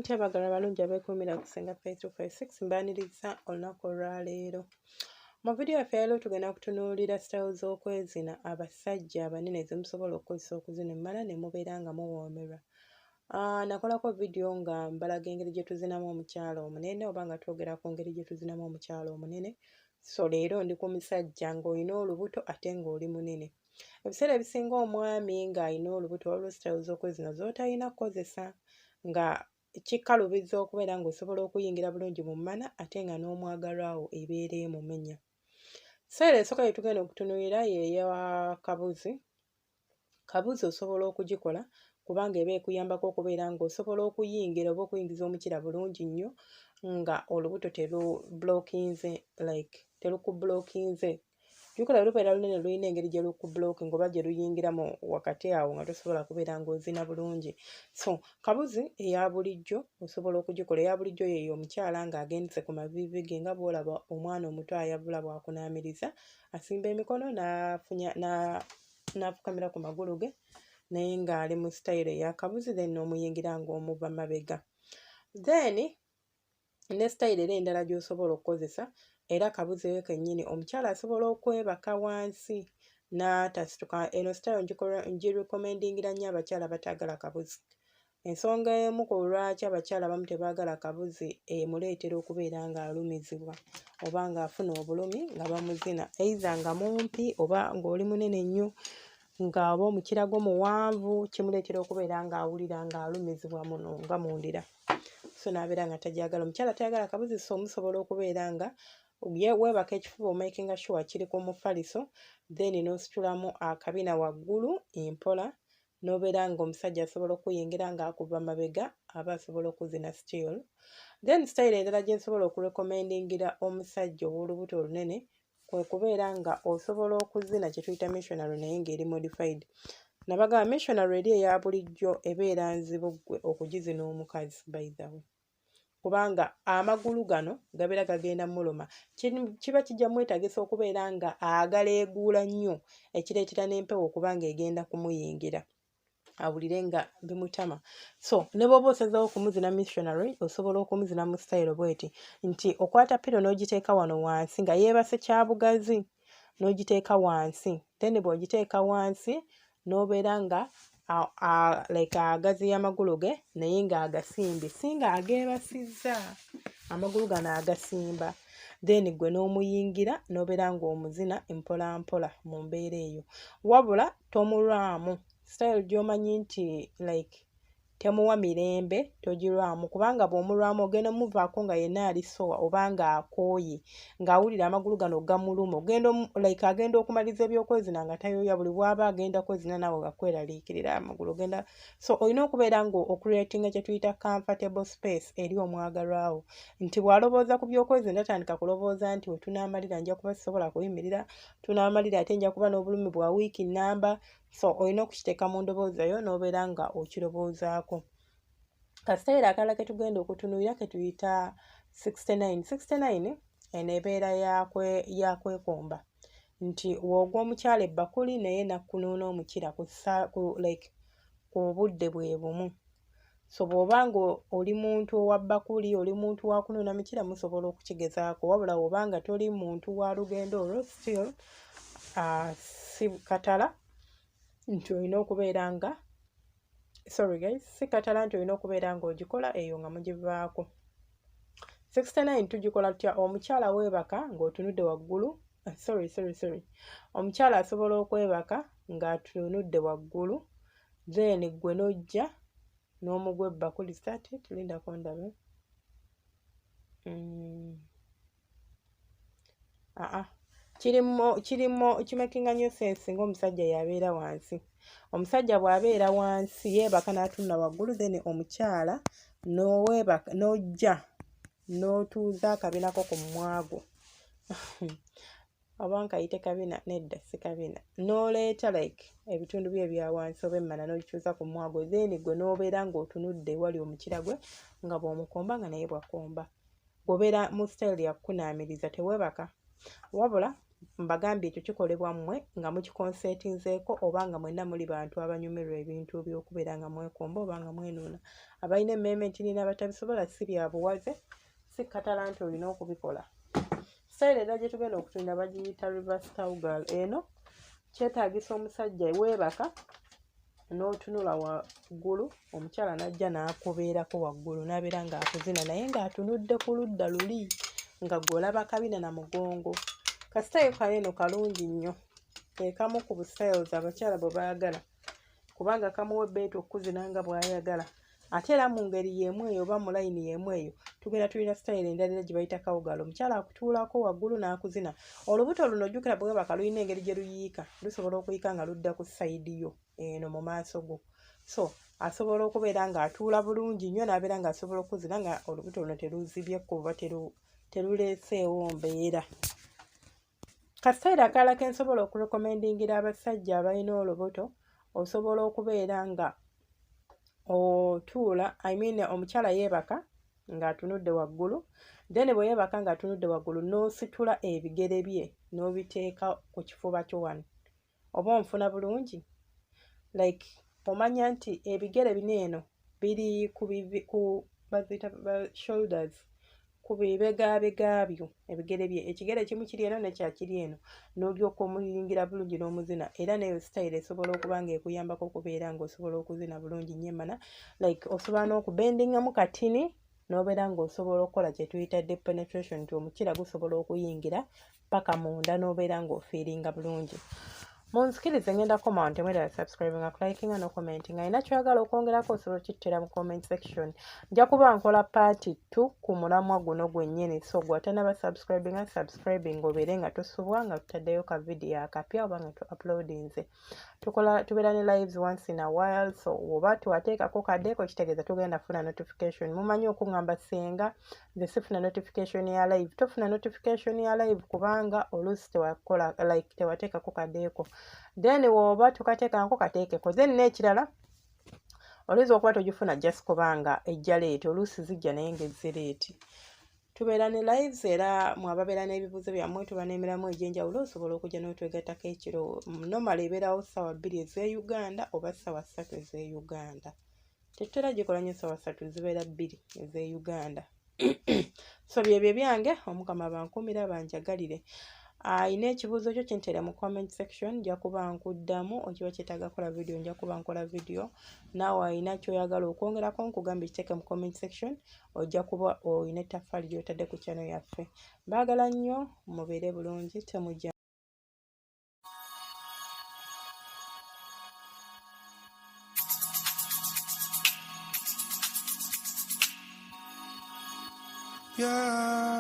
mutya bagala balungi abeekuumira kusenga face to face 6 mbaniriza olunaku olwaleero. Mu vidiyo yaffe leero tugenda kutunuulira sitayilo z'okwezina abasajja abanene zemusobola okukozesa okuzina emmala ne mubeera nga muwoomerwa. Nakolako vidiyo nga mbalaga engeri gye tuzinamu omukyala omunene oba nga twogera ku ngeri gye tuzinamu omukyala omunene. So leero ndi ku musajja ng'olina olubuto ate ng'oli munene. Ebiseera ebisinga omwami ng'alina olubuto waliwo sitayilo z'okwezina z'otalina kukozesa nga kikalubiza okubeera ng'osobola okuyingira bulungi mu mmana ate nga n'omwagalwa wo ebeera emumenya. Sitayilo esooka gye tugenda okutunuulira y'eya kabuzi. Kabuzi osobola okugikola kubanga eba ekuyambako okubeera ng'osobola okuyingira oba okuyingiza omukira bulungi nnyo nga olubuto terukubulookinze. Jukola lubeera lunene lulina engeri gye lukubulookinga oba gye luyingiramu wakati awo nga tosobola kubeera ng'ozina bulungi. So kabuzi eya bulijjo osobola okugikola. Eya bulijjo yeeyo omukyala ng'agendese ku maviivi ge nga bw'olaba omwana omuto ayavula bw'akunaamiriza asimba emikono n'afukamira ku magulu ge naye ng'ali mu sitayilo eya kabuzi then n'omuyingira ng'omuva mabega. Then ne sitayilo era endala gy'osobola okukozesa era kabuzi eyo kennyini omukyala asobola okwebaka wansi n'atasituka. Eno sitayilo ngirekomendingira nnyo abakyala bataagala kabuzi. Ensonga emu ku lwaki abakyala abamu tebaagala kabuzi emuleetera okubeera ng'alumizibwa oba ng'afuna obulumi nga bamuzina either nga mumpi oba ng'oli munene nnyo nga oba omukira gwo muwanvu kimuleetera okubeera ng'awulira ng'alumizibwa muno nga mundira. So n'abeera nga tajagala. Omukyala tayagala kabuzi so musobola okubeera nga weebaka ekifuba omakinga sure kiri ku mufaliso then n'ositulamu akabina waggulu empola n'obeera ng'omusajja asobola okuyingira ng'akuva mabega aba asobola okuzina sitayilo. Then sitayilo endala gye nsobola okurekomendingira omusajja ow'olubuto olunene kwe kubeera nga osobola okuzina kye tuyita missionary naye ng'eri modified. Nabagamba missionary eri eya bulijjo ebeera nzibu ggwe okugizina omukazi by the way. Kubanga amagulu gano gabeera gagenda muluma. Kiba kijja mwetagisa okubeera nga agaleeguula nnyo ekireetera n'empewo okubanga egenda kumuyingira awulire nga bimutama. So ne bw'oba osazeewo okumuzina missionary osobola okumuzina mu sitayilo bw'eti nti okwata pilo n'ogiteeka wano wansi nga yeebase kyabugazi n'ogiteeka wansi then bw'ogiteeka wansi n'obeera nga agaziya amagulu ge naye ng'agasimbye singa ageebasizza amagulu gano agasimba then gwe n'omuyingira n'obeera ng'omuzina mpola mpola mu mbeera eyo wabula tomulwamu. Sitayilo gy'omanyi nti temuwa mirembe togirwamu kubanga bw'omulwamu ogenda muvaako nga yenna ali sowa oba ng'akooye ng'awulira amagulu gano gamuluma agenda okumaliza ebyokwezina nga tayoya buli bw'aba agenda kwezina naawe gakweraliikirira amagulu ogenda. So olina okubeera ng'okuleetinga kye tuyita comfortable space eri omwagalwawo nti bw'alowooza ku byokwezina tatandika kulowooza nti we tunaamalira nja kuba sisobola kuyimirira tunaamalira ate nja kuba n'obulumi bwa wiiki nnamba. So olina okukiteeka mu ndowooza yo n'obeera nga okirowoozaako. Kasitayiro akalala ke tugenda okutunuulira ke tuyita 69. 69 eno ebeera yakwekomba nti w'ogwa omukyala ebbakuli naye nakkunuuna omukira ku budde bwe bumu. So bw'oba nga oli muntu owa bbakuli oli muntu wa kunuuna mukira musobola okukigezaako wabula bw'oba nga toli muntu wa lugendo olwo still si katala nti olina okubeera nga si katala nti olina okubeera ng'ogikola eyo nga mugivaako. 69 tugikola tutya? Omukyala weebaka ng'otunudde waggulu. Omukyala asobola okwebaka ng'atunudde waggulu then gwe n'ojja n'omugwa ebbakuli tulindako ndabe. Kimakinga nnyo sense ng'omusajja yabeera wansi. Omusajja bw'abeera wansi yeebaka n'atunula waggulu then omukyala n'ojja n'otuuza akabinako ku mumwago oba nkayite kabina nedda si kabina n'oleeta ebitundu bye ebya wansi oba emmana n'ogituuza ku mumwago then gwe n'obeera ng'otunudde wali omukira gwe nga bw'omukomba nga naye bwakomba. Bw'obeera mu sitayilo ya kukunaamiriza teweebaka wabula mbagambye ekyo kikolebwa mmwe nga mukikonsetinzeeko oba nga mwenna muli bantu abanyumirwa ebintu by'okubeera nga mwekomba oba nga mwenuuna. Abalina emmeeme nti n'abatabisobola si bya buwaze, si katala nti olina okubikola. Sitayiro era gye tugenda okutunda bagiyita reverse cowgirl. Eno kyetaagisa omusajja weebaka n'otunula waggulu, omukyala n'ajja n'akubeerako waggulu n'abeera ng'akuzina naye ng'atunudde ku ludda luli nga gw'olaba kabina na mugongo. Kasitayiro kano eno kalungi nnyo, ke kamu ku bustyles abakyala bwe baagala kubanga kamuwa ebbeetu okuzina nga bw'ayagala. Ate era mu ngeri y'emu eyo oba mu layini y'emu eyo tugenda tulina sitayiro endala gye bayita kawugalo, omukyala akutuulako waggulu n'akuzina. Olubuto luno ojjukira bwe weebaka lulina engeri gye luyiika, lusobola okuyiika nga ludda ku sayidi yo eno mu maaso go. So asobola okubeera ng'atuula bulungi nnyo n'abeera ng'asobola okuzina nga olubuto luno teruzibyeko oba teruleeseewo mbeera. Kasitayiro akalala ke nsobola okurekomendingira abasajja abalina olubuto, osobola okubeera nga otuula, omukyala yeebaka ng'atunudde waggulu, then bwe yeebaka ng'atunudde waggulu n'ositula ebigere bye n'obiteeka ku kifuba kyo wano. Oba onfuna bulungi? Like omanya nti ebigere bino eno biri ku shoulders, ku bibegabega byo ebigere bye, ekigere ekimu kiri eno n'ekya kiri eno, n'olyoka omuyingira bulungi n'omuzina. Era neyo sitayiro esobola okuba ng'ekuyambako okubeera ng'osobola okuzina bulungi nnyo emmana. Like osobola n'okubendingamu katini n'obeera ng'osobola okukola kye tuyita deep penetration, nti omukira gusobola okuyingira paka munda n'obeera ng'ofiiringa bulungi. Munzikirize ngenda koma wano temwedala subscribinga, kulikinga n'okomentinga. Alina ky'oyagala okwongerako osobola okittera mu comment section. Nja kuba nkola part 2 ku mulamwa guno gwennyini, so gw'atanaba subscribinga obeere nga tosubwa nga tutaddeyo ka video akapya oba nga tu-uploadinze. Tubeera ne lives once in a while, so oba tuwateekako kaddeko kitegeeza tugenda funa notification. Mumanyi okuŋŋamba senga nze sifuna notification ya live. Tofuna notification ya live kubanga oluusi tewateekako kaddeeko. Then woba tukateekako kateekeko. Then n'ekirala oluyinza okuba togifuna just kubanga ejja leeti, oluusi zijja naye ng'ezze leeti. Tubeera ne lives era mwababeera n'ebibuuzo byammwe, tuba n'emiramu egy'enjawulo osobola okujja n'otwegattako ekiro. Normally ebeerawo ssaawa 2 ez'e Uganda oba ssaawa 3 ez'e Uganda. Tetutera gikola nnyo ssaawa 3, zibeera 2 ez'e Uganda. So byebyo byange, Omukama bankuumira banjagalire. Ayina ekibuuzo kyo kintere mu comment section, nja kuba nkuddamu. Okiba kyetaaga kola video, nja kuba nkola video. Naawe ayina ky'oyagala okwongerako nkugambye kiteeke mu comment section, ojja kuba oyina ettaffaali ly'otadde ku channel yaffe. Baagala nnyo, mubeere bulungi, temujja. Yeah.